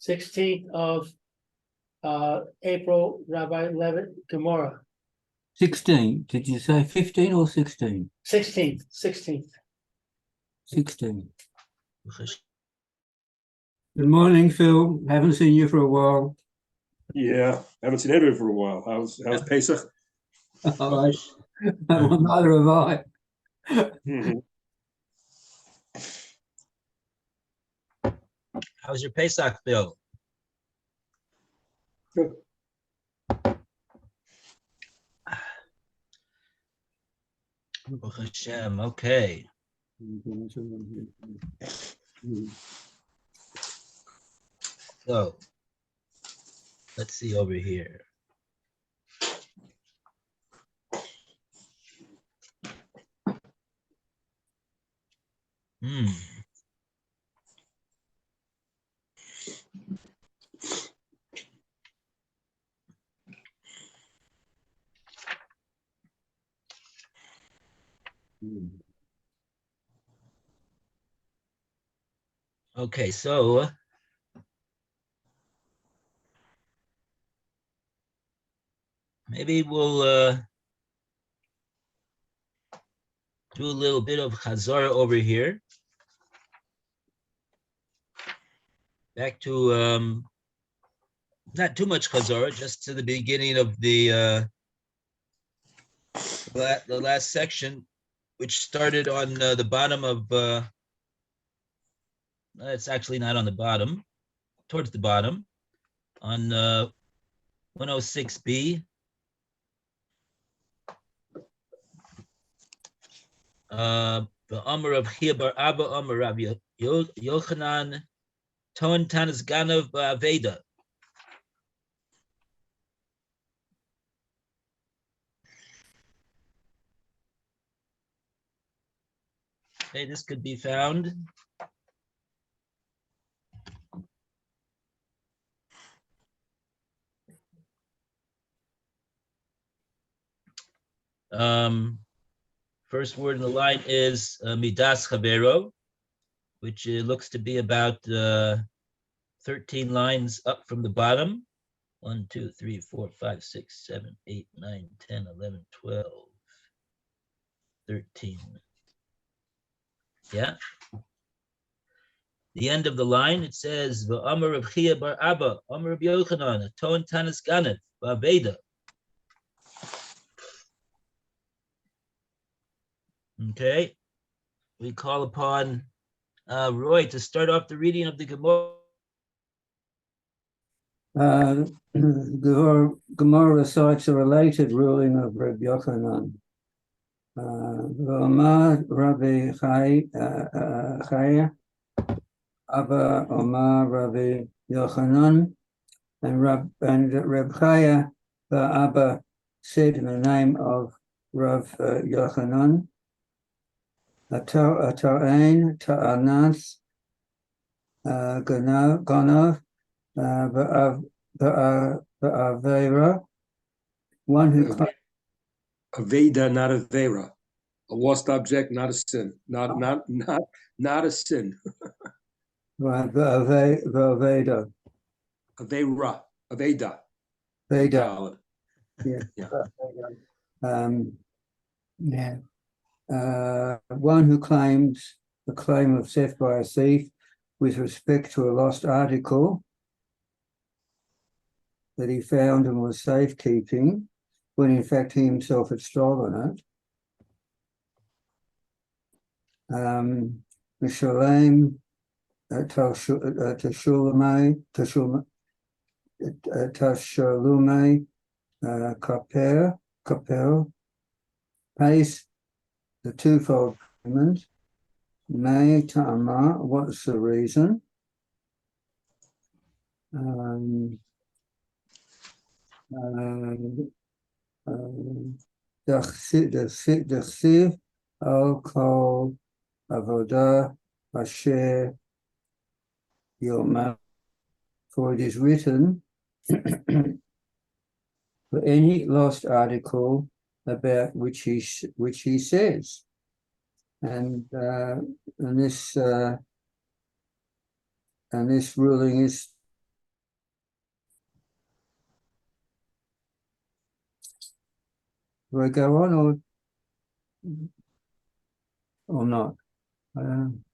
16th of April, Rabbi Levitt, Gemora. 16. Did you say 15 or 16? 16th. 16. Good morning, Phil. Haven't seen you for a while. Yeah, haven't seen anybody for a while. How's Pesach? All right. Well, neither have I. Mhm. How's your Pesach, Bill? Good. Baruch Hashem, okay. So, let's see over here. Hmm. Okay, so maybe we'll do a little bit of Chazara over here. Back to not too much Chazara, just to the beginning of the last section, which started on the bottom of. It's actually not on the bottom, towards the bottom, on 106b. The Amar of Chia bar Abba Amar Rabbi Yochanan Ton Tanas Ganav Ba'aveda. Okay, this could be found. First word in the line is Midas Chavero, which looks to be about 13 lines up from the bottom. 1, 2, 3, 4, 5, 6, 7, 8, 9, 10, 11, 12, 13. Yeah. The end of the line, it says, V'amar Reb Chia bar Abba, Amar Reb Yochanan, Ton Tanas Ganav, Ba'aveda. Okay. We call upon Roy to start off the reading of the Gemora. Gemora cites a related ruling of Reb Yochanan. Omar Rabbi Chaya, Abba Omar Rabbi Yochanan, and Reb Chaya Abba said in the name of Rav Yochanan, Ta'ain, Ta'anas, Ganav, Ba'avera, one who Aveda, not Avera. A lost object, not a sin. Not a sin. Ba'aveda. Avera. Aveda. Veda. Yeah. One who claims the claim of theft by a thief with respect to a lost article that he found and was safekeeping, when in fact he himself had stolen it. Mishalem Tashalume Kapel pays the twofold payment. May Ta'ama, what's the reason? Dechsiv al kol avodah asher yoma, for it is written for any lost article about which he says, and this ruling is Do I go on or not?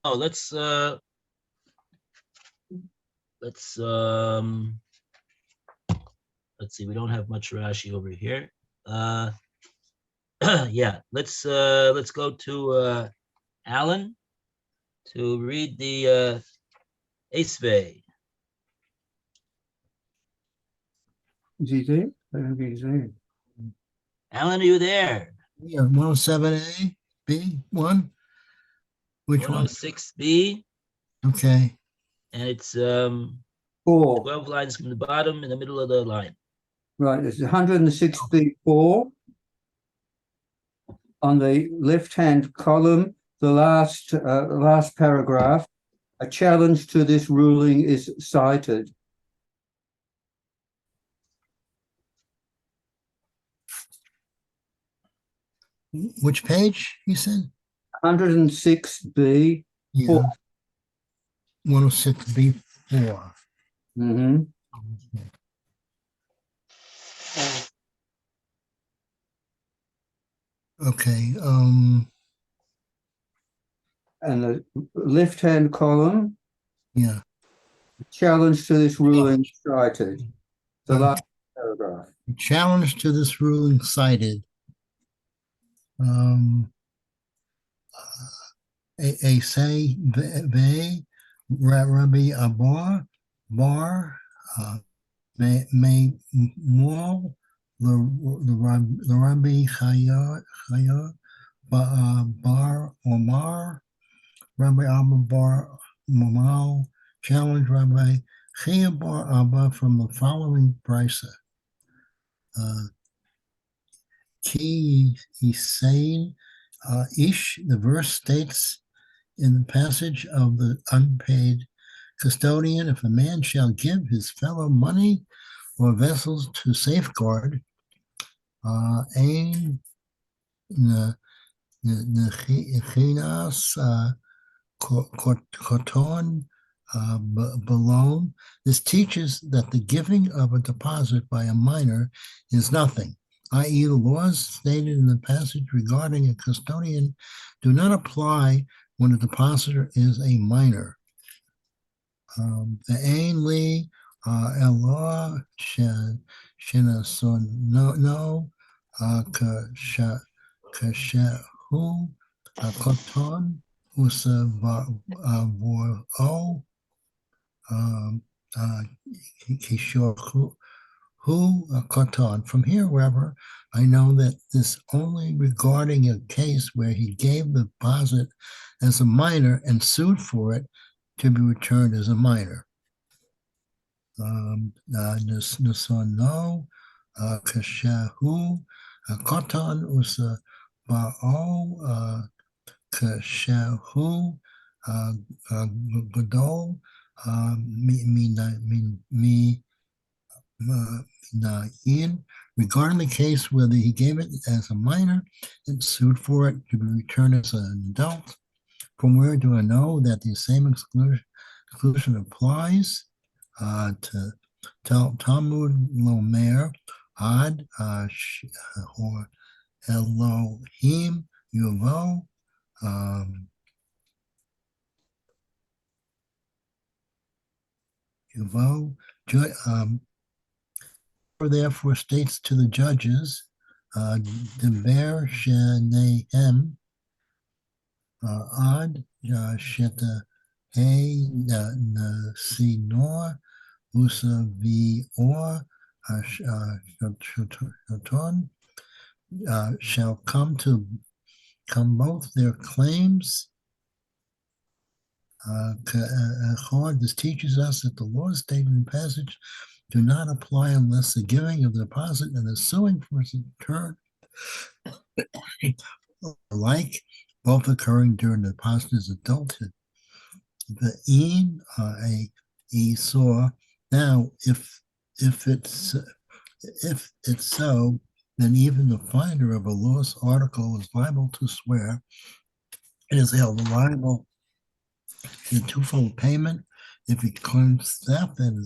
Oh, let's see, we don't have much Rashi over here. Yeah, let's go to Alan to read the Esvei. Is he there? I don't think he's there. Alan, are you there? Yeah, 107A, B, 1. Which one? 106B, Okay, and it's 4. 12 lines from the bottom in the middle of the line. Right, it's 164. On the left-hand column, the last paragraph, a challenge to this ruling is cited. which page, you said? 106B. Yeah. 106B4. Mhm. Okay, And the left-hand column, yeah. challenge to this ruling cited. The Okay. last paragraph. Challenge to this ruling cited. A say they Rabbi Abar Bar may more the Rabbi Chaya Bar Omar Rabbi Abba Bar Mamal challenge Rabbi Chia Bar Abba from the following brisa. Ki Yisain Ish, the verse states in the passage of the unpaid custodian, if a man shall give his fellow money or vessels to safeguard, ein nechinas koton belong. This teaches that the giving of a deposit by a minor is nothing, i.e. the laws stated in the passage regarding a custodian do not apply when a depositor is a minor. The Ein Li Eloah Shenason no Kashehu Koton Usa Voro Kishohu Koton. From here, however, I know that this only regarding a case where he gave the deposit as a minor and sued for it to be returned as a minor. Nasono Kashahu Koton Usa Ba'o Kashahu Godol regarding the case whether he gave it as a minor and sued for it to be returned as an adult. From where do I know that the same exclusion applies? To Talmud Lomer Ad or Elohim Yuvo. Therefore states to the judges, Deber Shenehem Ad Sheta Hey Sinor Usa Vior shall come both their claims. This teaches us that the laws stated in the passage do not apply unless the giving of the deposit and the suing for its return alike, both occurring during the depositor's adulthood. The in a saw. Now, if it's so, then even the finder of a lost article is liable to swear and is held liable in twofold payment if he claims theft and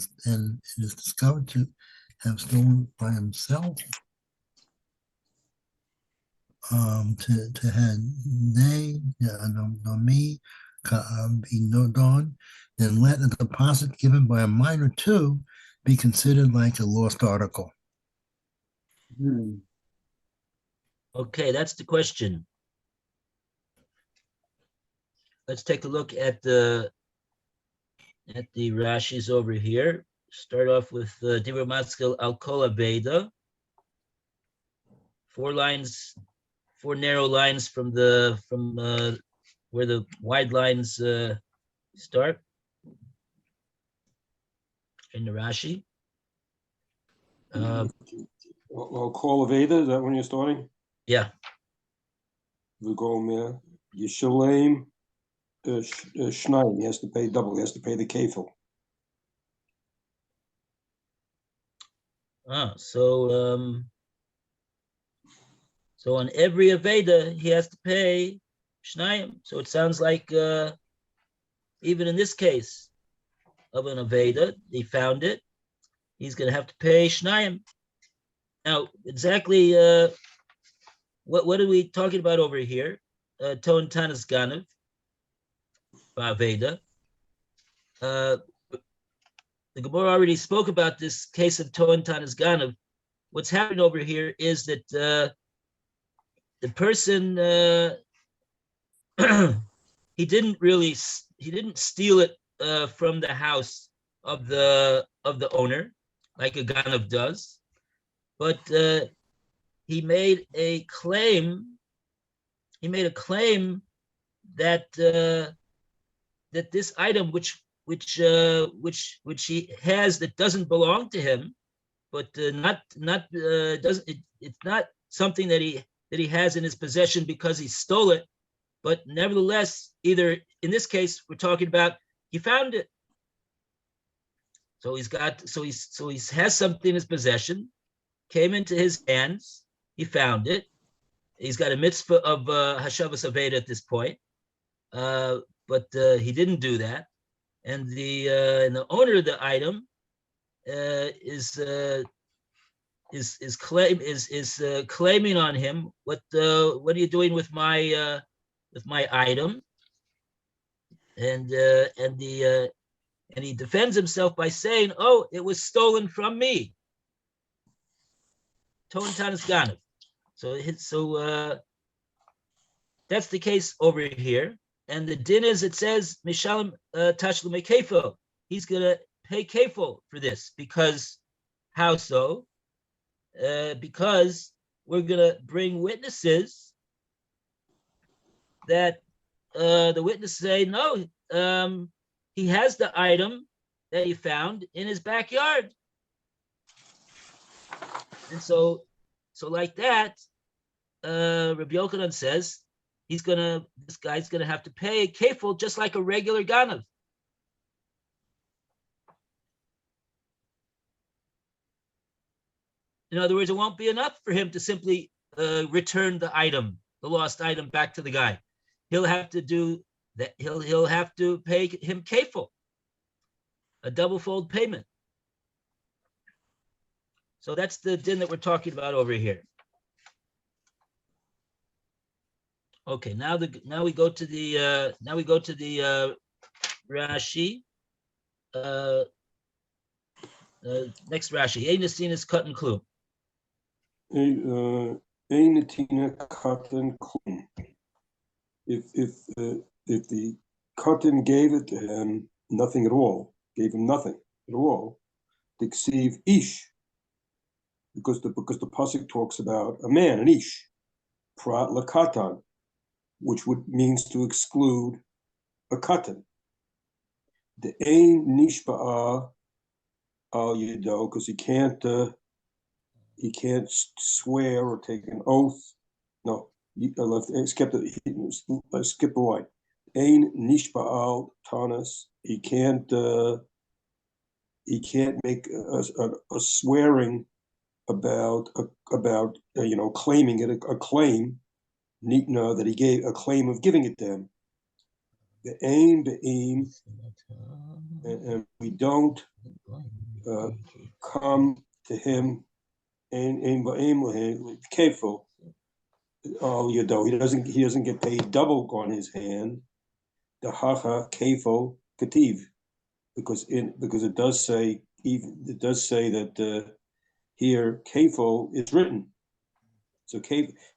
is discovered to have stolen by himself. to have nay, no me, be no don, then let a deposit given by a minor two be considered like a lost article. Okay, that's the question. Let's take a look at the Rashis over here. Start off with Dibur Maskil Al Kol Aveda. 4 lines, 4 narrow lines from where the wide lines start in the Rashi. I'll call Aveda, is that when you're starting? Yeah. We go there. Yishalem Shnayim, he has to pay double, he has to pay the kefil. So on every Aveda, he has to pay Shnayim. So it sounds like even in this case of an Aveda, he found it, he's going to have to pay Shnayim. Now, exactly what are we talking about over here? Ton Tanis Ganav, Aveda. The Gemora already spoke about this case of Ton Tanis Ganav. What's happening over here is that the person he didn't steal it from the house of the owner like a Ganav does, but he made a claim. He made a claim that that this item, which he has, that doesn't belong to him, but it's not something that he has in his possession because he stole it, but nevertheless, either in this case we're talking about he found it. So he has something in his possession, came into his hands, he found it. He's got a mitzvah of Hashavas Aveda at this point, but he didn't do that, and the owner of the item is claiming on him. What are you doing with my item? And he defends himself by saying, "Oh, it was stolen from me." Ton Tanis Ganav. So that's the case over here. And the din is, it says, Mishalem Tashlum Kefil. He's going to pay Kefil for this. Because, how so? Because we're going to bring witnesses that the witnesses say, no, he has the item that he found in his backyard. And so like that, Rabbi Yochanan says this guy's gonna have to pay kefil just like a regular ganav. In other words, it won't be enough for him to simply return the lost item back to the guy. He'll have to do that. He'll have to pay him kefil, a double-fold payment. So that's the din that we're talking about over here. Okay, now we go to the Rashi. Next Rashi. Ein Nesinas Katan Klum. Ein Netina Katan Klum. If the Katan gave it to him nothing at all, gave him nothing at all, Diksiv Ish. Because the pasuk talks about a man, an ish, prat lakatan, which means to exclude a katan. The ein nishba'a al yedo, because he can't swear or take an oath. No, I skipped the line. Ein nishba'al tanas. He can't make a swearing about claiming it, a claim, that he gave a claim of giving it to him. The aim, and we don't come to him kefil Oh, he doesn't get paid double on his hand. The hacha kefo kativ, because it does say that here kefo is written. So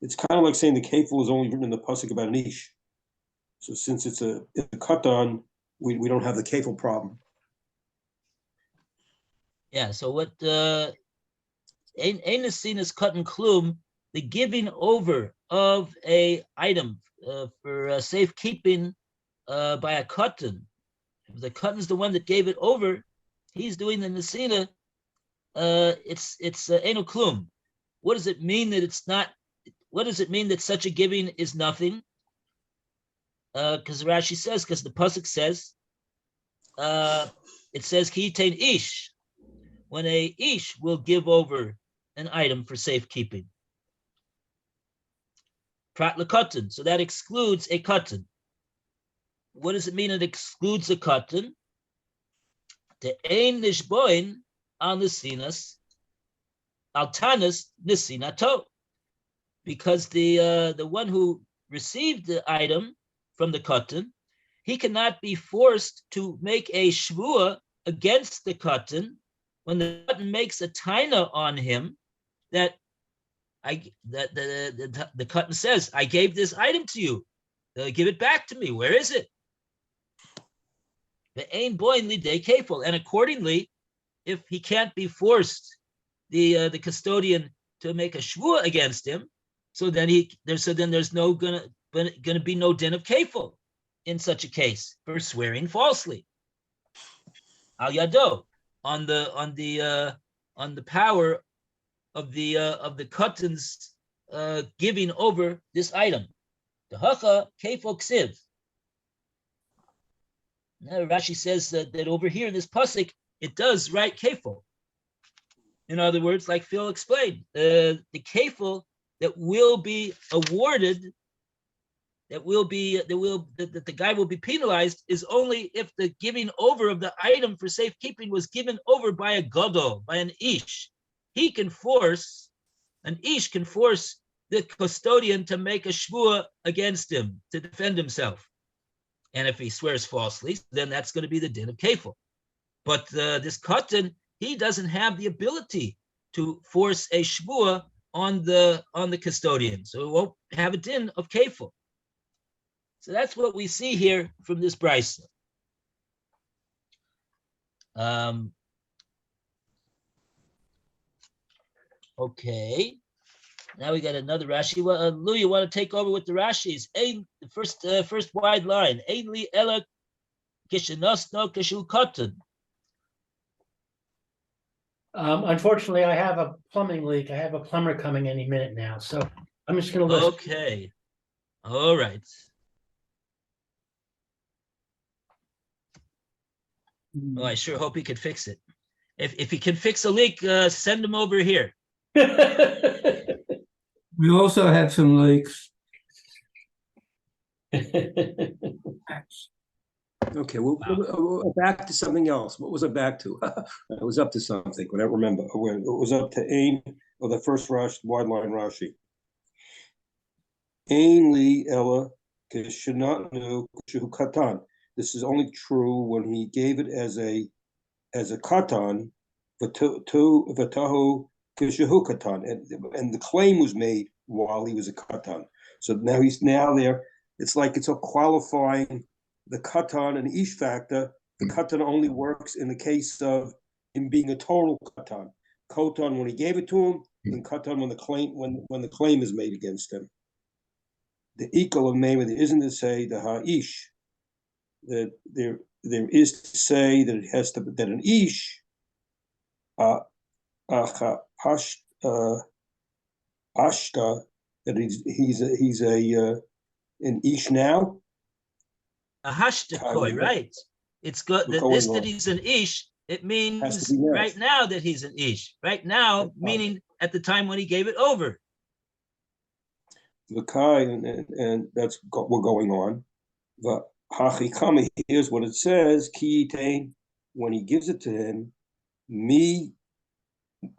it's kind of like saying the kefo is only written in the pasuk about an ish. So since it's a katan, we don't have the kefo problem. Yeah, so what ain't seen as cotton klum, the giving over of a item for safekeeping by a cotton. If the cotton's the one that gave it over, he's doing the nesina. It's eno klum. What does it mean that it's not? What does it mean that such a giving is nothing? Because Rashi says, because the pasuk says, it says kitain ish, when a ish will give over an item for safekeeping. Prat lekatan, so that excludes a cotton. What does it mean it excludes a cotton? The ein nishboin al nesinas al tanas nesinato, because the one who received the item from the cotton, he cannot be forced to make a shvua against the cotton when the cotton makes a taina on him that the cotton says, I gave this item to you, give it back to me. Where is it? The ain boin lidei kefil, and accordingly, if he can't be forced, the custodian, to make a shvua against him, so then there's no gonna be no din of kefil in such a case for swearing falsely. Al yado, on the power of the cotton's giving over this item. The hacha kefo ksiv. Now Rashi says that over here in this pasuk it does write kefo. In other words, like Phil explained, the kefil that will be awarded, that the guy will be penalized, is only if the giving over of the item for safekeeping was given over by a gadol, by an ish. An ish can force the custodian to make a shvua against him to defend himself. And if he swears falsely, then that's going to be the din of kefil. But this katan, he doesn't have the ability to force a shvua on the custodian, so it won't have a din of kefil. So that's what we see here from this brisa. Okay, now we got another Rashi. Lou, you want to take over with the Rashis? The first wide line. Ainli ela kishenosno kishu katan. Unfortunately, I have a plumbing leak. I have a plumber coming any minute now, so I'm just going to listen. Okay, all right. Oh, I sure hope he could fix it. If he can fix a leak, send him over here. We also had some leaks. Okay, well, back to something else. What was it back to? I was up to something, but I don't remember. It was up to Ain, or the first wide line Rashi. Ain li ella kishenatnu kishu katan. This is only true when he gave it as a katan, v'tahu kishu katan, and the claim was made while he was a katan. So now he's there. It's like it's a qualifying the katan and ish factor. The katan only works in the case of him being a total katan. Katan when he gave it to him, and katan when the claim is made against him. The equal of name there isn't to say the ha'ish, that there is to say that it has to that an ish ashta, that he's an ish now. A hashtakoi, right? It's good that this that he's an ish. It means right now that he's an ish. Right now, meaning at the time when he gave it over. The kai, and that's what we're going on. The hachikami, here's what it says: ki tain, when he gives it to him, mi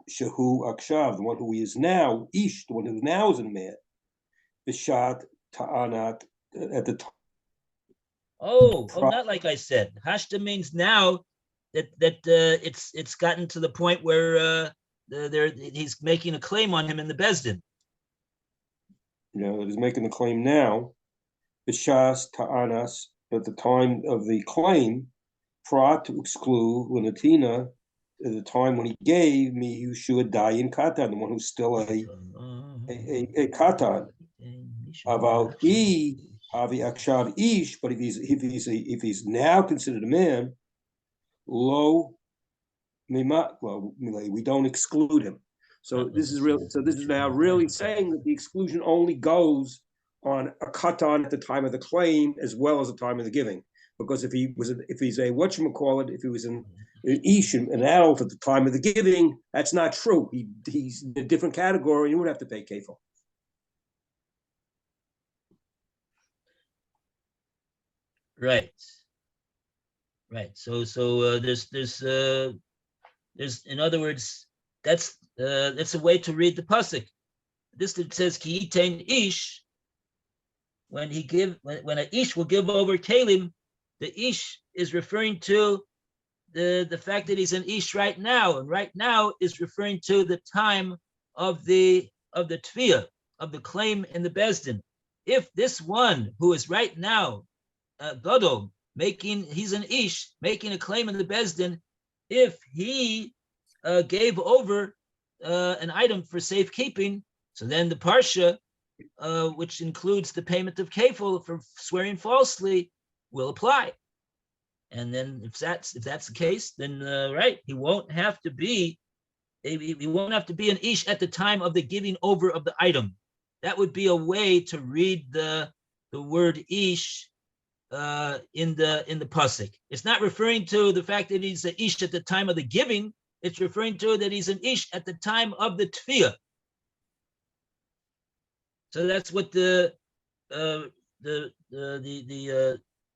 shehu akshav, the one who he is now, ish, the one who now is a man. Bishat Ta'anat at the time. Oh, not like I said. Hashta means now that it's gotten to the point where he's making a claim on him in the Bezdin. He's making the claim now. Bishas Ta'anas at the time of the claim, Prat to exclude Lunatina at the time when he gave me Yeshua Dayan Katan, the one who's still a Katan. About Avi Akshad Ish, but if he's now considered a man, lo we don't exclude him. So this is now really saying that the exclusion only goes on a katan at the time of the claim as well as the time of the giving. Because if he's a if he was an ish, an adult at the time of the giving, that's not true. He's in a different category. You would have to pay kefil. Right. So there's in other words, that's a way to read the pasuk. This that says ki yitain ish, when an ish will give over kalim, the ish is referring to the fact that he's an ish right now, and right now is referring to the time of the tviyah, of the claim in the bezdin. If this one who is right now gadol he's an ish making a claim in the bezdin, if he gave over an item for safekeeping, so then the parsha, which includes the payment of kefil for swearing falsely, will apply. And then if that's the case, then right, he won't have to be an ish at the time of the giving over of the item. That would be a way to read the word ish in the pasuk. It's not referring to the fact that he's an ish at the time of the giving. It's referring to that he's an ish at the time of the tviyah. So that's what the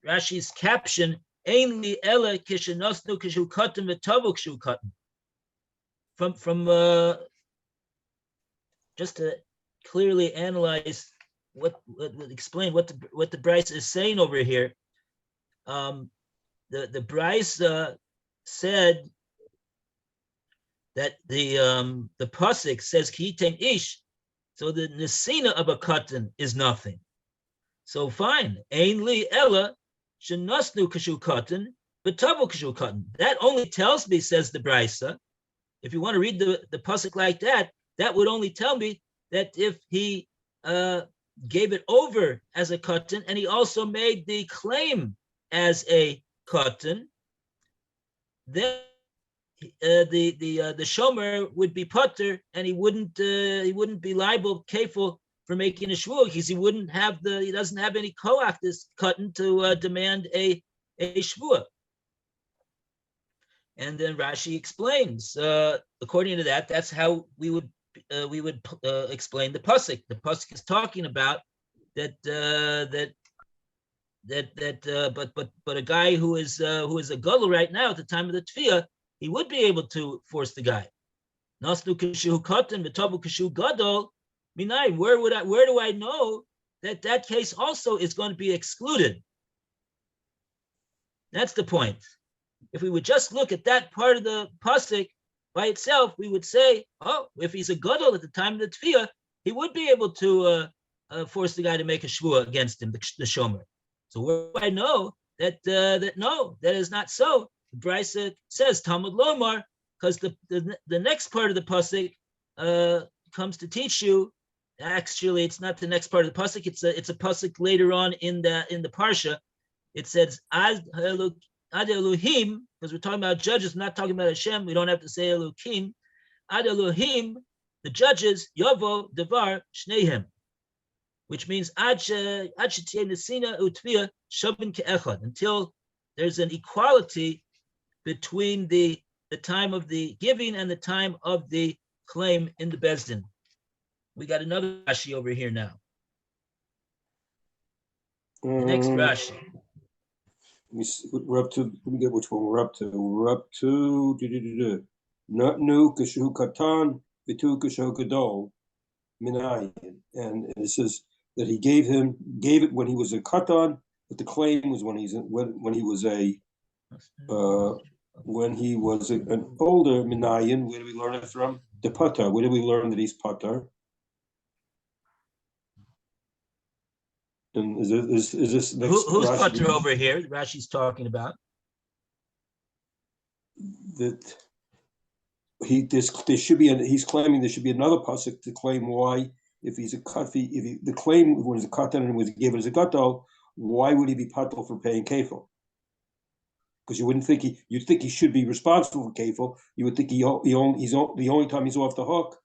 Rashi's caption ein li ela kishenosnu kishu katan v'tavo kishu katan. From just to clearly analyze explain what the Bryce is saying over here. The Bryce said that the pasuk says ki yitain ish, so the nesina of a katan is nothing. So fine, ein li ella shenasnu kashu katan v'tavo kashu katan. That only tells me, says the Bryce, if you want to read the pasuk like that, that would only tell me that if he gave it over as a katan, and he also made the claim as a katan, then the shomer would be putter, and he wouldn't be liable kefil for making a shvua, because he doesn't have any koach, this katan, to demand a shvua. And then Rashi explains, according to that, that's how we would explain the pasuk. The pasuk is talking about that but a guy who is a gadol right now at the time of the tviyah, he would be able to force the guy. Nasnu kashu katan v'tavu kashu gadol. Minayim, where do I know that case also is going to be excluded? That's the point. If we would just look at that part of the pasuk by itself, we would say, oh, if he's a gadol at the time of the tviyah, he would be able to force the guy to make a shvua against him, the shomer. So where do I know that no, that is not so? The Bryce says Talmud Lomar, because the next part of the pasuk comes to teach you. Actually, it's not the next part of the pasuk. It's a pasuk later on in the parsha. It says Ad Elohim, because we're talking about judges, we're not talking about Hashem. We don't have to say Elohim. Ad Elohim, the judges, Yavo Devar Shnehem, which means until there's an equality between the time of the giving and the time of the claim in the Bezdin. We got another Rashi over here now. The next Rashi. We're up to, let me get which one we're up to. We're up to Natnu Kashu Katan, Vitu Kashu Gadol, Minayin. And it says, that he gave it when he was a katan, but the claim was when he was an older minayin. Where do we learn it from? The patar. Where do we learn that he's patar? And is this next? Who's Rashi putter over here? Rashi's talking about. That there should be he's claiming there should be another pasuk to claim why if he's a kati, the claim was a katan and was given as a gatal, why would he be patal for paying kefil? Because you wouldn't think you'd think he should be responsible for kefil. You would think the only time he's off the hook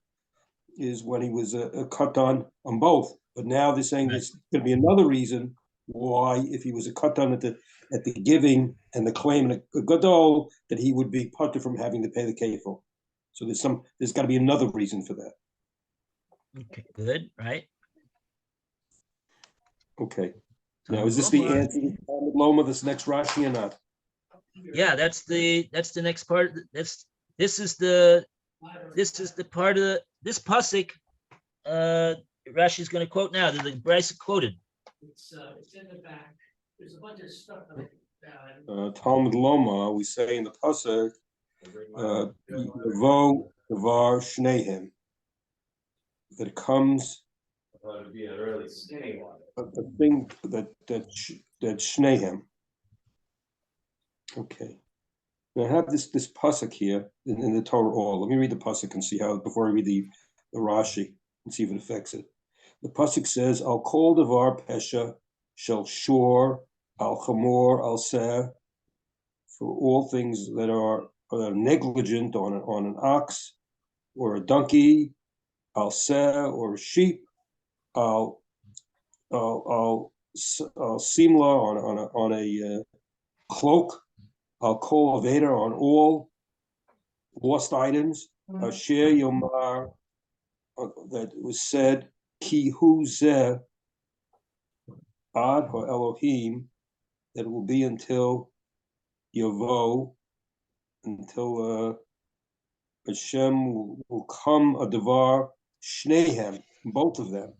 is when he was a katan on both. But now they're saying there's going to be another reason why, if he was a katan at the giving and the claim and a gadol, that he would be patur from having to pay the kefil. So there's got to be another reason for that. Okay, good, right? Okay. Now, is this the answer to Loma, this next Rashi or not? Yeah, that's the next part. This is the part of this pasuk. Rashi's going to quote now. The Brisa quoted. It's in the back. There's a bunch of stuff. Talmud Loma, we say in the pasuk, Yavo Devar Shnehem, that it comes a thing that Shnehem. Okay. Now I have this pasuk here in the Torah all. Let me read the pasuk and see how, before I read the Rashi, and see if it affects it. The pasuk says, "Al kol devar pesha shel shor al chamor al seh," for all things that are negligent on an ox or a donkey, al seh, or a sheep, al simla on a cloak, al kol aveda, on all lost items, asher yomar, that was said, ki hu zeh ad ha Elohim, that it will be until Yavo, until Hashem will come a devar shnehem, both of them,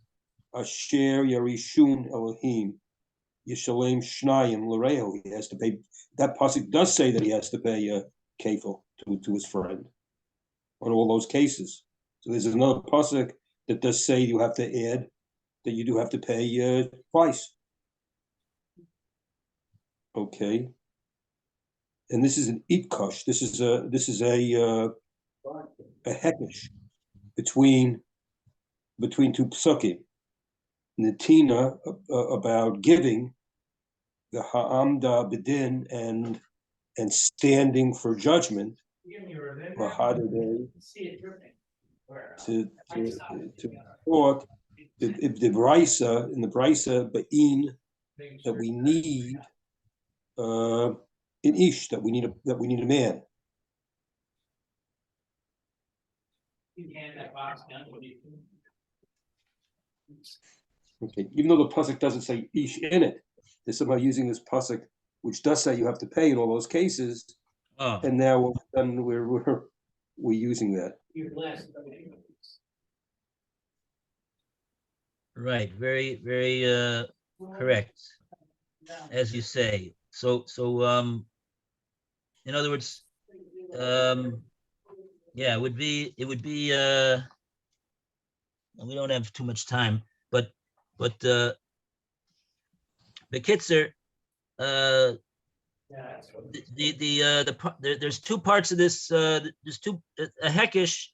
asher yarishun Elohim, yishalem shnayim l'reho. He has to pay. That pasuk does say that he has to pay a kefil to his friend on all those cases. So there's another pasuk that does say you have to add that you do have to pay twice. Okay. And this is an itkosh. This is a hekesh between two psukim. Natina about giving, the ha'amda bedin and standing for judgment. To thought if the brisa in the brisa ba'in that we need in ish, that we need a man. Okay, even though the pasuk doesn't say ish in it, they're somehow using this pasuk, which does say you have to pay in all those cases, and now we're using that. Right, very, very correct, as you say. So in other words, yeah, it would be we don't have too much time, but the Kitzer, there's two parts of this. There's two. A hekesh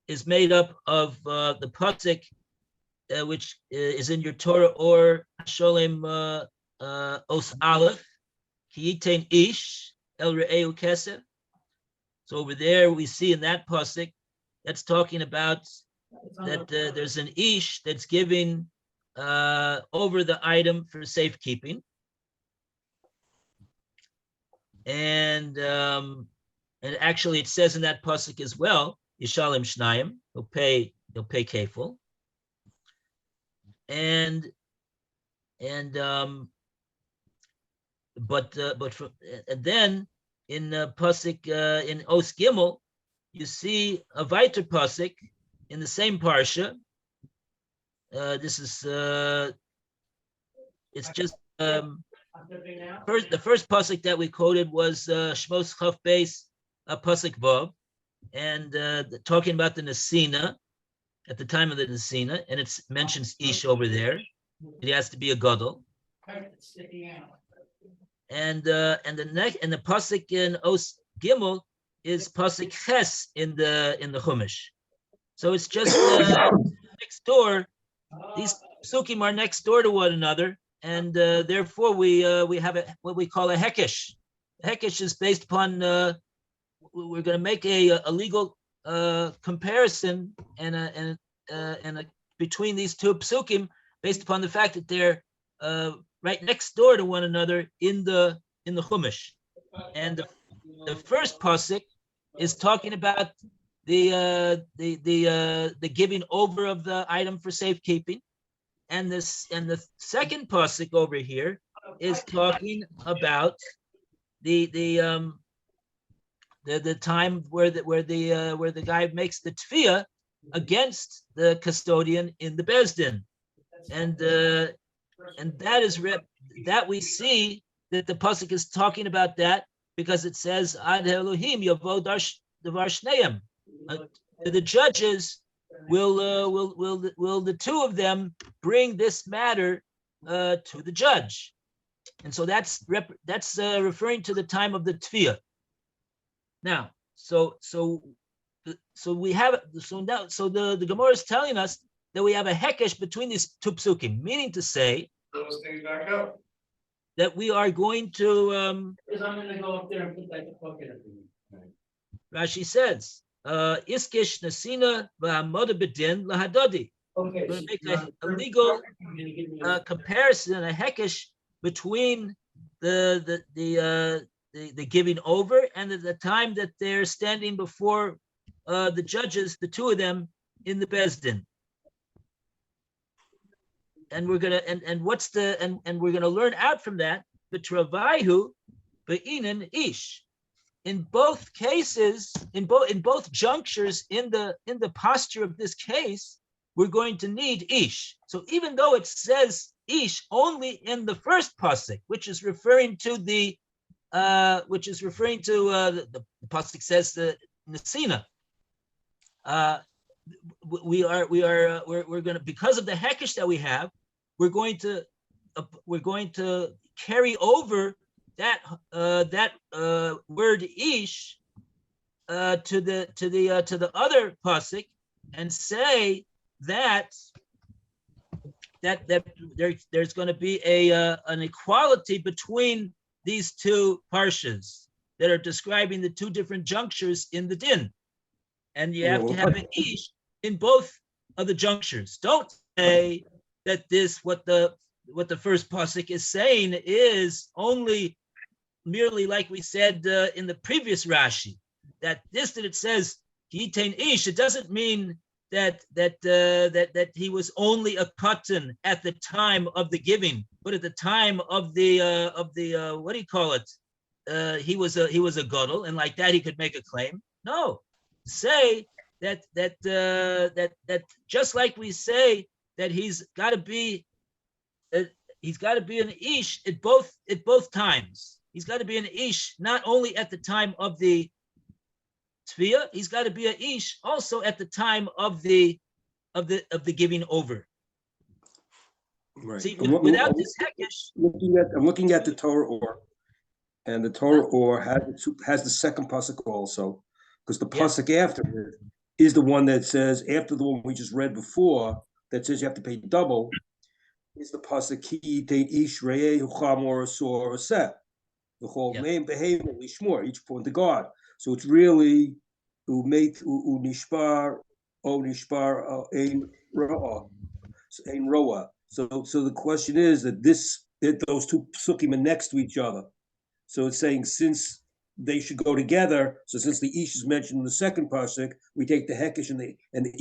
is made up of the pasuk, which is in your Torah, or Sholem Os Aleph, Ki yitain ish el re'eu kesef. So over there we see in that pasuk that's talking about that there's an ish that's giving over the item for safekeeping, and actually it says in that pasuk as well, Yishalem Shnayim, he'll pay kefil, and then in pasuk in Os Gimel, you see a weiter pasuk in the same parsha. This is it's just the first pasuk that we quoted was Shmos Chaf Beis pasuk Vav, and talking about the Nesina at the time of the Nesina, and it mentions Ish over there. It has to be a gadol. And the pasuk in Os Gimel is pasuk Ches in the Chumash. So it's just next door. These psukim are next door to one another, and therefore we have what we call a hekesh. Hekesh is based upon we're going to make a legal comparison and between these two psukim based upon the fact that they're right next door to one another in the Chumash. And the first pasuk is talking about the giving over of the item for safekeeping, and the second pasuk over here is talking about the time where the guy makes the tefillah against the custodian in the bezdin, and that is that we see that the pasuk is talking about that because it says Ad Elohim Yavo Davar Shneim. The judges will the two of them bring this matter to the judge, and so that's referring to the time of the tefillah. Now, so the Gemora is telling us that we have a hekesh between these two psukim, meaning to say that we are going to. Because I'm going to go up there and put that bucket up in. Rashi says, "Iskish nasina v'hamoda bedin lahadodi." Okay. We're going to make a legal comparison, a hekesh between the giving over and the time that they're standing before the judges, the two of them in the bezdin. And we're gonna and we're gonna learn out from that the travaihu be'inan ish. In both cases, in both junctures in the posture of this case, we're going to need ish. So even though it says ish only in the first pasuk, which is referring to the pasuk says the nesina. We're going to, because of the hekesh that we have, we're going to carry over that word ish to the other pasuk and say that there's going to be an equality between these two parshas that are describing the two different junctures in the din, and you have to have an ish in both of the junctures. Don't say that what the first pasuk is saying is only merely like we said in the previous Rashi, that it says yitain ish. It doesn't mean that he was only a katan at the time of the giving, but at the time of the what do you call it? He was a gadol, and like that he could make a claim. No, say that just like we say that he's got to be an ish at both times. He's got to be an ish not only at the time of the tefillah, he's got to be an ish also at the time of the giving over. Right. See, without this hekesh, I'm looking at the Torah or, and the Torah or has the second pasuk also, because the pasuk after it is the one that says, after the one we just read before that says you have to pay double, is the pasuk ki tain ish re'eh uchamor asor aseh, the whole name behavior lishmor, each point to God. So it's really umeit unishbar nishbar ein roa. So the question is that those two psukim are next to each other. So it's saying since they should go together, so since the ish is mentioned in the second pasuk, we take the hekesh and the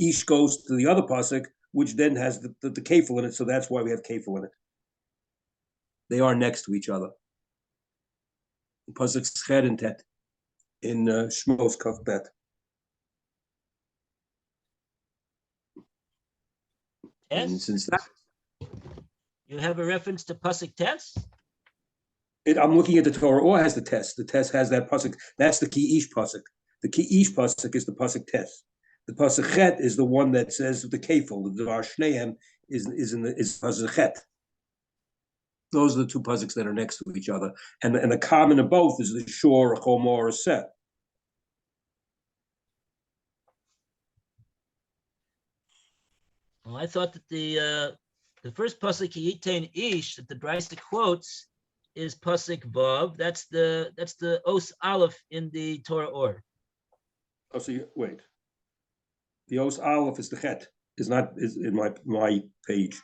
ish goes to the other pasuk, which then has the kefil in it. So that's why we have kefil in it. They are next to each other. Pasuk Ched and Tet in Shmos Kaf Bet. yes, And since that, You have a reference to pasuk tes? I'm looking at the Torah, or has the test. The test has that pasuk. That's the ki ish pasuk. The ki ish pasuk is the pasuk test. The pasuk chet is the one that says the kefil. The Dvar Shneim is pasuk chet. Those are the two pasuks that are next to each other, and the common of both is the shor, a chomor, or a set. Well, I thought that the first pasuk yitain ish that the Brisa quotes is pasuk vav. That's the os aleph in the Torah or. Oh, so wait. The os aleph is the chet. Is in my page.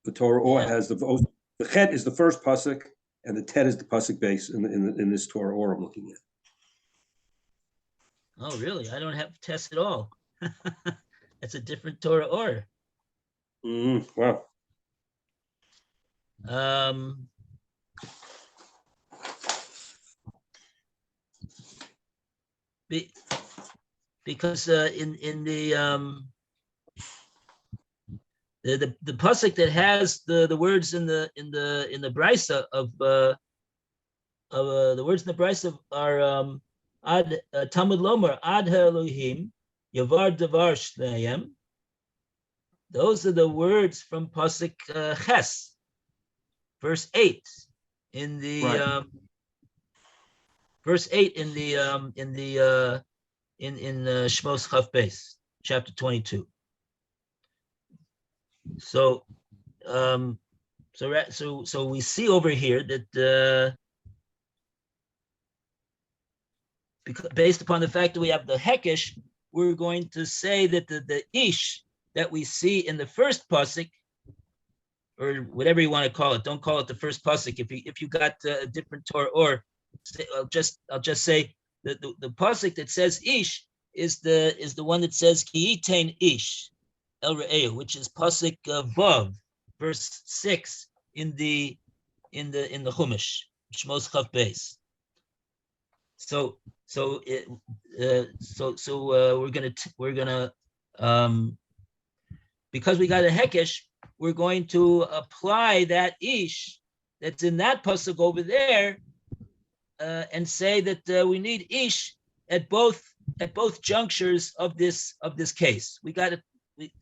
The Torah or has the os. The chet is the first pasuk, and the tet is the pasuk base in this Torah or I'm looking at. Oh, really? I don't have test at all. That's a different Torah or. Wow. Because in the pasuk that has the words in the brisa of the words in the brisa are ad Talmud Lomer ad Elohim yavar davar shneim. Those are the words from pasuk Ches, verse 8 in the Right. verse 8 in Shmos Chaf Beis, chapter 22. So we see over here that because based upon the fact that we have the hekesh, we're going to say that the ish that we see in the first pasuk, or whatever you want to call it, don't call it the first pasuk. If you got a different Torah, or I'll just say that the pasuk that says ish is the one that says ki yitain ish el re'eu, which is pasuk vav, verse 6 in the Chumash, Shmos Chaf Beis. So we're gonna because we got a hekesh, we're going to apply that ish that's in that pasuk over there, and say that we need ish at both junctures of this case. We got it,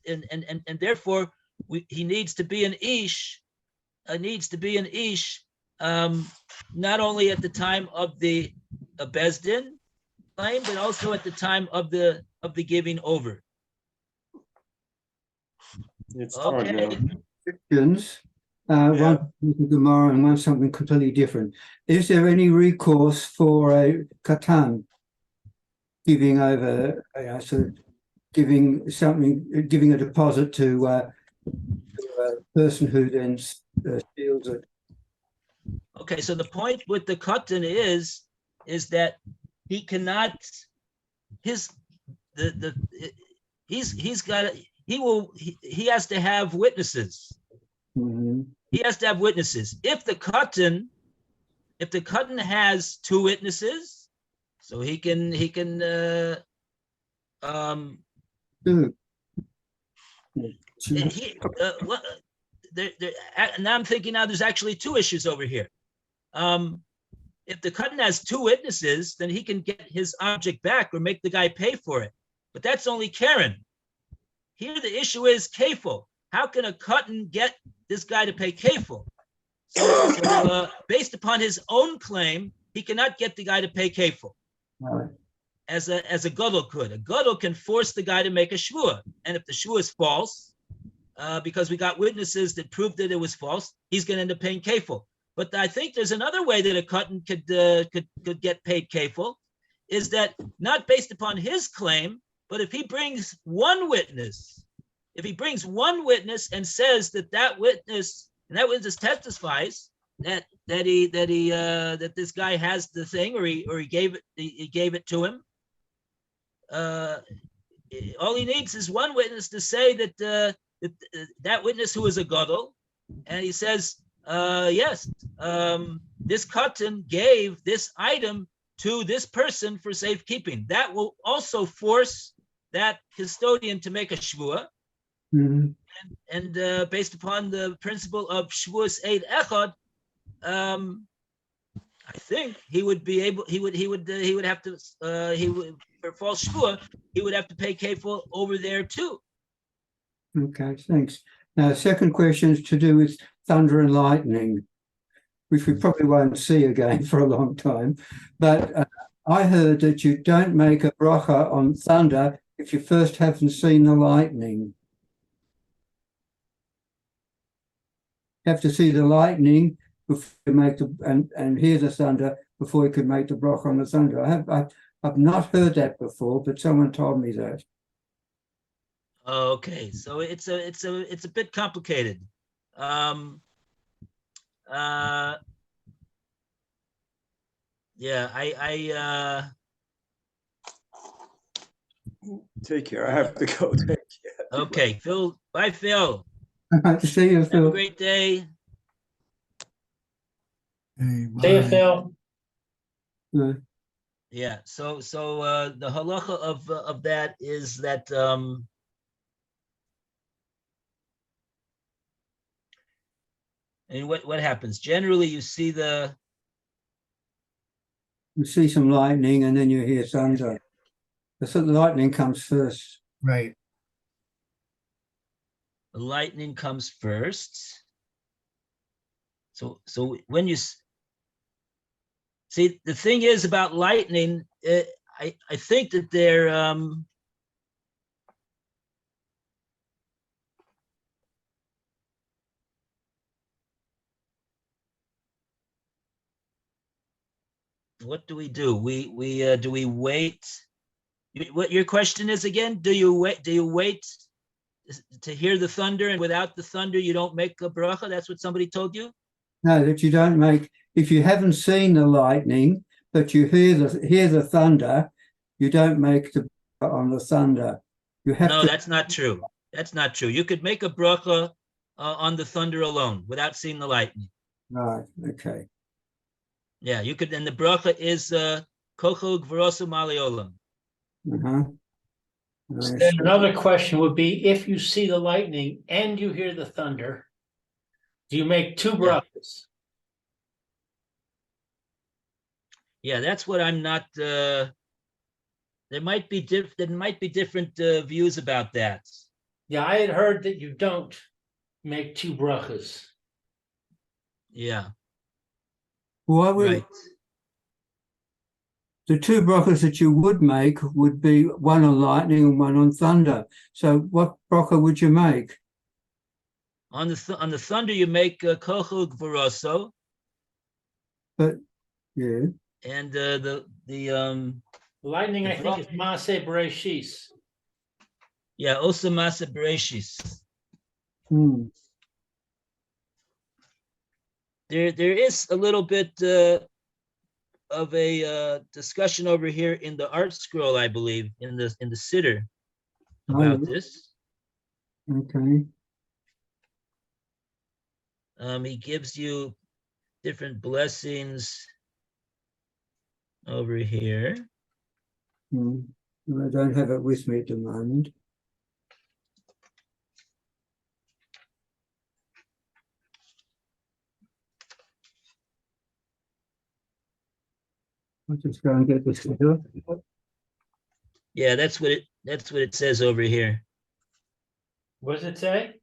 and therefore he needs to be an ish. Not only at the time of the Bezdin claim, but also at the time of the giving over. It's hard now. Questions. One Gemara and one something completely different. Is there any recourse for a katan giving over, giving a deposit to a person who then steals it? Okay, so the point with the katan is that he cannot. He has to have witnesses. Mm-hmm. He has to have witnesses. If the katan has two witnesses, so he can now I'm thinking now there's actually two issues over here. If the katan has two witnesses, then he can get his object back or make the guy pay for it. But that's only Karen. Here the issue is kefil. How can a katan get this guy to pay kefil? So based upon his own claim, he cannot get the guy to pay kefil. Right. As a gadol could. A gadol can force the guy to make a shvua. And if the shvua is false, because we got witnesses that proved that it was false, he's going to end up paying kefil. But I think there's another way that a katan could get paid kefil, is that not based upon his claim, but if he brings one witness, and says that witness testifies that this guy has the thing, or he gave it to him, all he needs is one witness to say that witness who is a gadol, and he says, yes, this katan gave this item to this person for safekeeping. That will also force that custodian to make a shvua, Mhm. And based upon the principle of Shavuos 8 Echad, I think he would be able. He would have to. He would, for false shvua, he would have to pay kefil over there too. Okay, thanks. Now, second question is to do with thunder and lightning, which we probably won't see again for a long time. But I heard that you don't make a bracha on thunder if you first haven't seen the lightning. You have to see the lightning before you make the and hear the thunder before you can make the bracha on the thunder. I've not heard that before, but someone told me that. Okay, so it's a bit complicated. Yeah, I Take care. I have to go. Take care. okay, Phil. Bye, Phil. I'd to see you, Have a Phil. great day. Hey, See you, bye. Phil. Yeah. So the halacha of that is that and what happens? Generally, you see the You see some lightning and then you hear thunder. The lightning comes first. Right. lightning comes first. So when you see, the thing is about lightning, I think that they're what do we do? We do we wait? What your question is again? Do you wait? Do you wait to hear the thunder, and without the thunder you don't make a bracha? That's what somebody told you? No, that you don't make, if you haven't seen the lightning, but you hear the thunder, you don't make the bracha on the thunder. You have No, to. that's not true. That's not true. You could make a bracha on the thunder alone without seeing the lightning. Right, okay. Yeah, you could, and the bracha is kochel gvrosu maliolam. Uh-huh. Another question would be, if you see the lightning and you hear the thunder, do you make two brachas? Yeah, that's what I'm not. There might be different views about that. Yeah, I had heard that you don't make two brachas. Yeah, Why would right. the two brachas that you would make would be one on lightning and one on thunder. So what bracha would you make? On the thunder, you make kochel gvroso, But yeah. and the Lightning, I think, is Maaseh Bereshis. yeah osamasa bereshis. Hmm. There is a little bit of a discussion over here in the art scroll, I believe, in the siddur about this. Okay. He gives you different blessings over here. Hmm. I don't have it with me at the moment. I'll just go and get this here. Yeah, that's what it says over here. What does it say?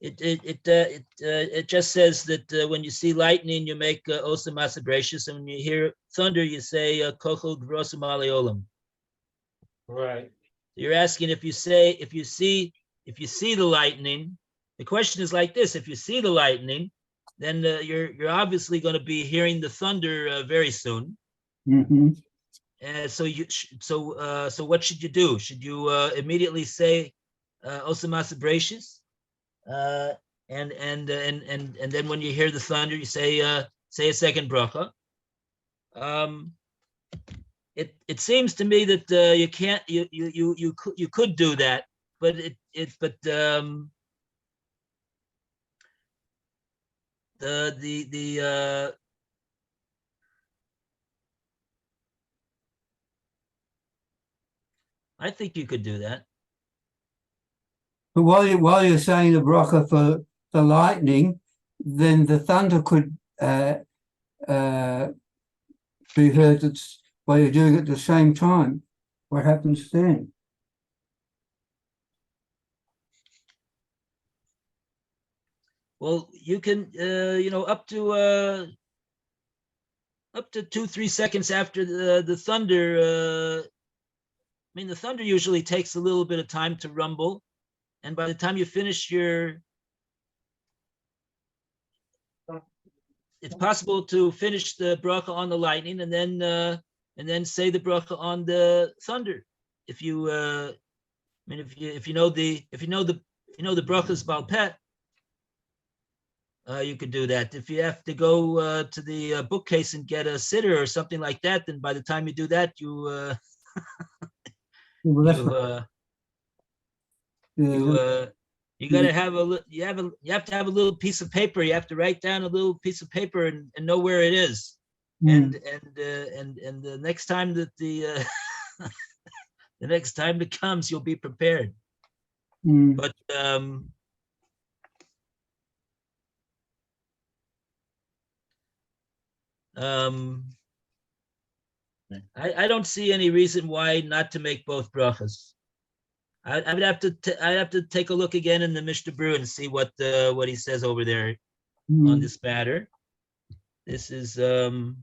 It just says that when you see lightning, you make osa masabratius, and when you hear thunder, you say kochel gvrosim aleolam. Right. You're asking if you see the lightning. The question is like this: if you see the lightning, then you're obviously going to be hearing the thunder very soon. Mm-hmm. So what should you do? Should you immediately say osa masabratius? And then when you hear the thunder, you say a second bracha. It seems to me that you can't you could do that, but the I think you could do that. But while you're saying the bracha for the lightning, then the thunder could be heard while you're doing it at the same time. What happens then? Well, you can, up to 2-3 seconds after the thunder. I mean, the thunder usually takes a little bit of time to rumble, and by the time you finish it's possible to finish the bracha on the lightning and then say the bracha on the thunder. If you, if you know the brachas Baal Peh, you could do that. If you have to go to the bookcase and get a sitter or something like that, then by the time you do that, you gotta have you have to have a little piece of paper. You have to write down a little piece of paper and know where it is. And the next time that the next time it comes, you'll be prepared. But I don't see any reason why not to make both brachas. I would have to take a look again in the Mishnah Brew and see what he says over there on this matter. This is Bli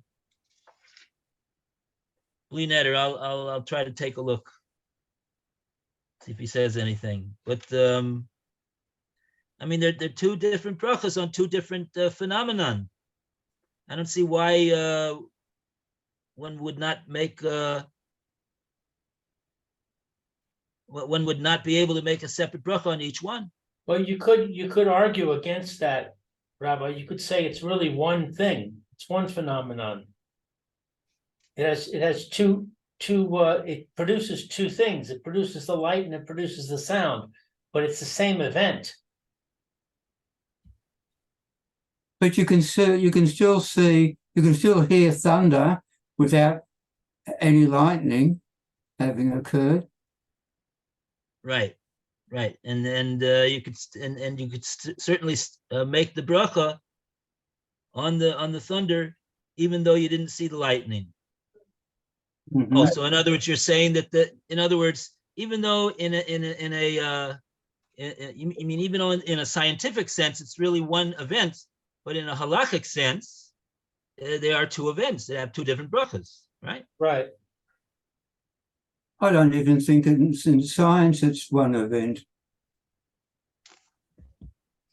Neder. I'll try to take a look, see if he says anything. But I mean, they're two different brachas on two different phenomenon. I don't see why one would not make one would not be able to make a separate bracha on each one. Well, you could argue against that, Rabbi. You could say it's really one thing. It's one phenomenon. It has two. It produces two things. It produces the light and it produces the sound, but it's the same event. But you can still hear thunder without any lightning having occurred. Right, and you could certainly make the bracha on the thunder, even though you didn't see the lightning. Mm-hmm. Also, in other words, you're saying that even though in a scientific sense, it's really one event, but in a halachic sense, they are two events that have two different brachas, right? Right. I don't even think in science it's one event.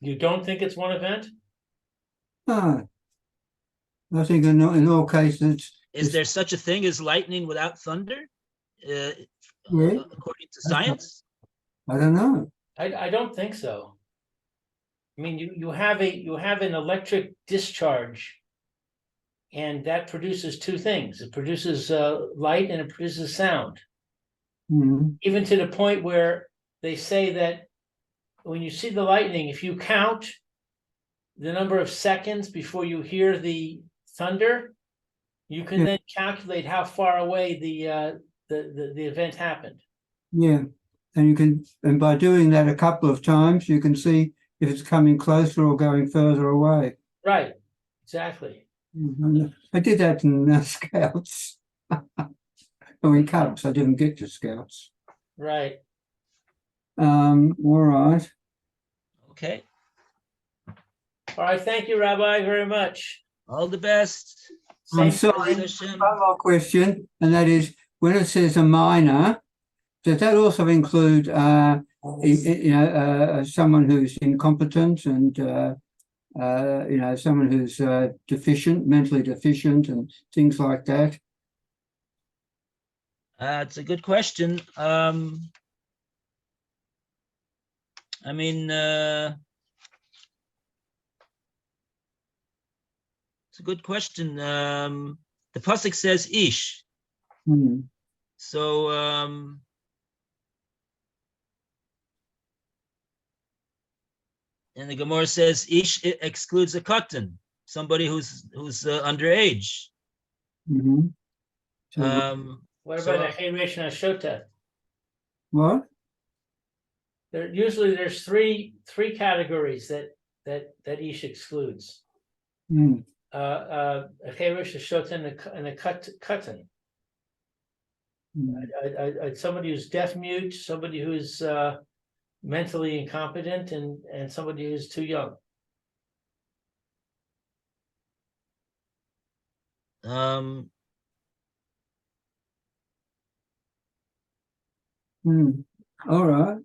You don't think it's one event? No. I think in all cases... Is there such a thing as lightning without thunder, according to science? I don't know. I don't think so. I mean, you have an electric discharge, and that produces two things. It produces light and it produces sound. Mm-hmm. Even to the point where they say that when you see the lightning, if you count the number of seconds before you hear the thunder, you can then calculate how far away the event happened. Yeah, and by doing that a couple of times, you can see if it's coming closer or going further away. Right, exactly. Mm-hmm. I did that in Scouts. In Cubs, I didn't get to Scouts. Right. All right. Okay. All right. Thank you, Rabbi, very much. All the best. I'm sorry. One more question, and that is, when it says a minor, does that also include, someone who's incompetent and someone who's deficient, mentally deficient, and things like that? It's a good question. I mean, it's a good question. The pasuk says ish. So and the Gemora says ish excludes a katan, somebody who's underage. Mm-hmm. What about a Heiresh Shota? What? Usually there's three categories that Ish excludes. Hmm. A Cherish, a Shoten, and a Katan. Hmm. Somebody who's deaf mute, somebody who's mentally incompetent, and somebody who's too young. Um, Hmm. All right.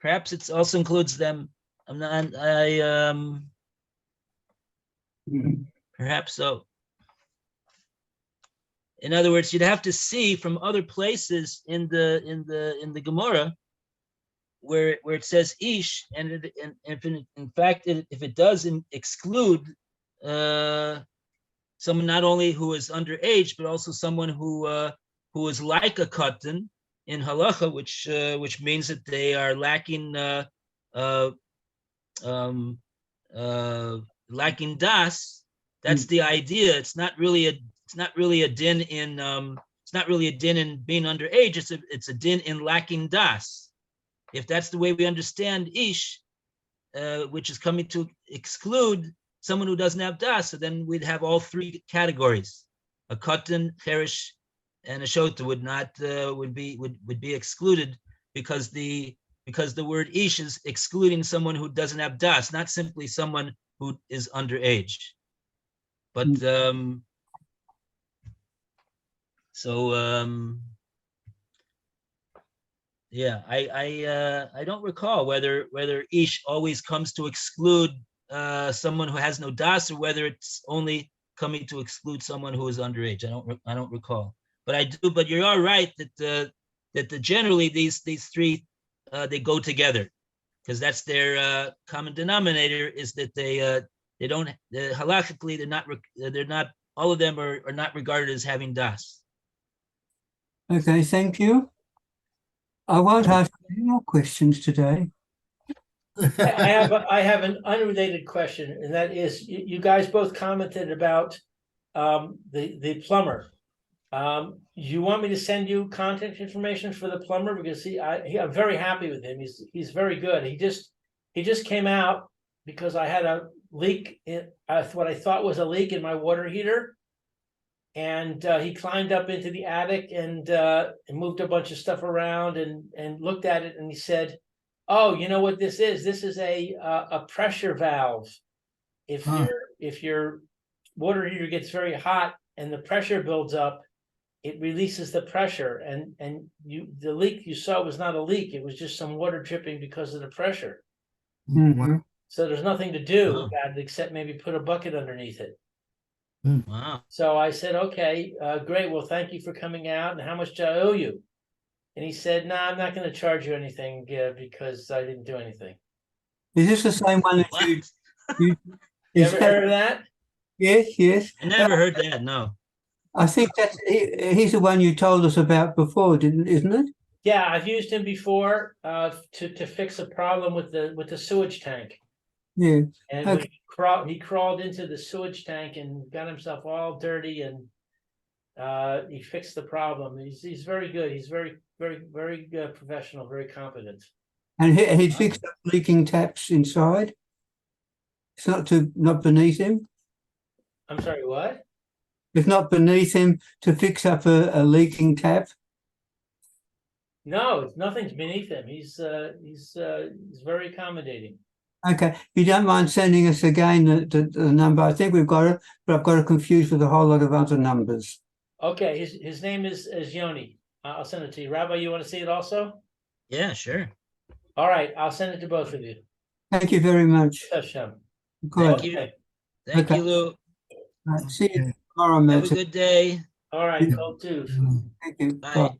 perhaps it also includes them. I'm not. Hmm. Perhaps so. In other words, you'd have to see from other places in the Gemora where it says ish, and if in fact if it does exclude someone not only who is underage but also someone who is like a katan in halacha, which means that they are lacking lacking das. That's the idea. It's not really a din in being underage. It's a din in lacking das. If that's the way we understand ish, which is coming to exclude someone who doesn't have das, so then we'd have all three categories: a katan, cherish, and a shota would be excluded because the word ish is excluding someone who doesn't have das, not simply someone who is underage. But yeah, I don't recall whether ish always comes to exclude someone who has no das, or whether it's only coming to exclude someone who is underage. I don't recall, but I do. But you are right that generally these three they go together, because that's their common denominator, is that they don't halachically they're not all of them are not regarded as having das. Okay, thank you. I won't ask any more questions today. I have an unrelated question, and that is, you guys both commented about the plumber. You want me to send you contact information for the plumber, because I'm very happy with him. He's very good. He just came out because I had a leak in what I thought was a leak in my water heater, and he climbed up into the attic and moved a bunch of stuff around and looked at it, and he said, "Oh, you know what this is? This is a pressure valve. If your water heater gets very hot and the pressure builds up, it releases the pressure, and the leak you saw was not a leak. It was just some water dripping because of the pressure. Mhm. So there's nothing to do Wow. about it except maybe put a bucket underneath it." Wow. So I said, "Okay, great. Well, thank you for coming out. And how much do I owe you?" And he said, "No, I'm not going to charge you anything because I didn't do anything." Is this the same one that What? you You is ever that- heard of that? yes, yes. I never heard that. No. I think he's the one you told us about before, isn't it? Yeah, I've used him before to fix a problem with the sewage tank. Yeah. And when Okay. he crawled into the sewage tank and got himself all dirty, and he fixed the problem. He's very good. He's very professional, very competent. And he'd fixed up leaking taps inside. It's not beneath him. I'm sorry, what? It's not beneath him to fix up a leaking tap. No, nothing's beneath him. He's very accommodating. Okay, if you don't mind sending us again the number. I think we've got it, but I've got it confused with a whole lot of other numbers. Okay, his name is Yoni. I'll send it to you. Rabbi, you want to see it also? Yeah, sure. All right, I'll send it to both of you. Thank you very much. Hashem. Good. Thank you. Okay. Thank Okay. you, Lou. Right, see you tomorrow, Have Matt. a good day. All right, go too. Thank you. Bye. Bye.